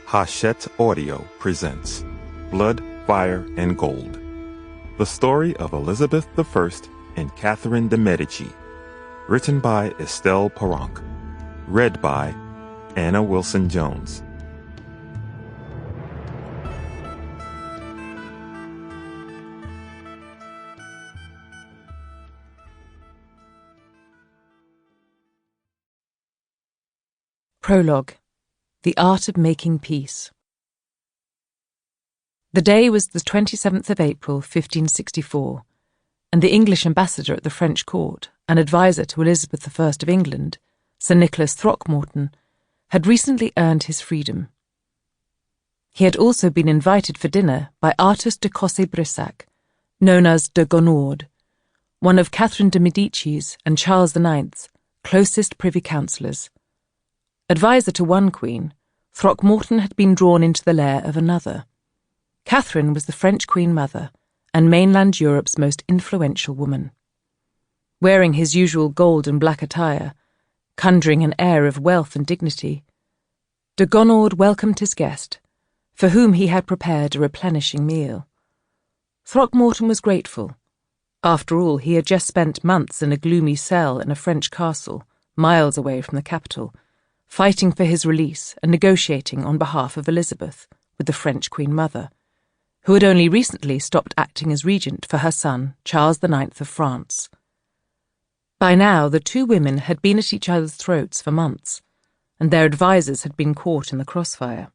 Hachette Audio presents Blood, Fire, and Gold. The story of Elizabeth I and Catherine de' Medici. Written by Estelle Paranque. Read by Anna Wilson-Jones. Prologue. The Art of Making Peace. The day was the 27th of April, 1564, and the English ambassador at the French court, and adviser to Elizabeth I of England, Sir Nicholas Throckmorton, had recently earned his freedom. He had also been invited for dinner by Artus de Cossé-Brissac, known as de Gonord, one of Catherine de' Medici's and Charles IX's closest privy councillors. Adviser to one queen, Throckmorton had been drawn into the lair of another. Catherine was the French Queen Mother and mainland Europe's most influential woman. Wearing his usual gold and black attire, conjuring an air of wealth and dignity, de Gonord welcomed his guest, for whom he had prepared a replenishing meal. Throckmorton was grateful. After all, he had just spent months in a gloomy cell in a French castle, miles away from the capital, fighting for his release and negotiating on behalf of Elizabeth with the French Queen Mother, who had only recently stopped acting as regent for her son, Charles IX of France. By now, the two women had been at each other's throats for months, and their advisers had been caught in the crossfire.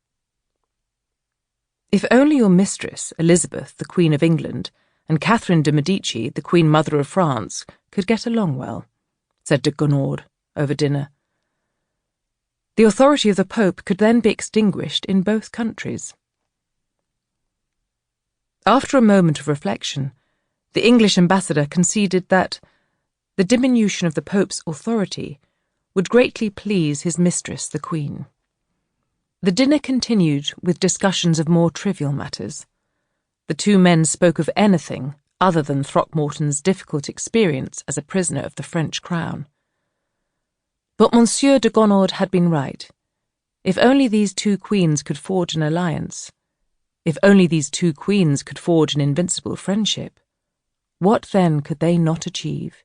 "If only your mistress, Elizabeth, the Queen of England, and Catherine de' Medici, the Queen Mother of France, could get along well," said de Gonord over dinner. "The authority of the Pope could then be extinguished in both countries." After a moment of reflection, the English ambassador conceded that the diminution of the Pope's authority would greatly please his mistress, the Queen. The dinner continued with discussions of more trivial matters. The two men spoke of anything other than Throckmorton's difficult experience as a prisoner of the French crown. But Monsieur de Gonord had been right. If only these two queens could forge an alliance, if only these two queens could forge an invincible friendship, what then could they not achieve?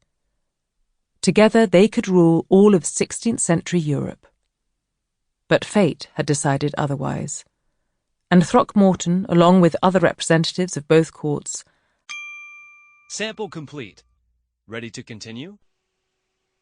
Together they could rule all of 16th-century Europe. But fate had decided otherwise, and Throckmorton, along with other representatives of both courts— Sample complete. Ready to continue?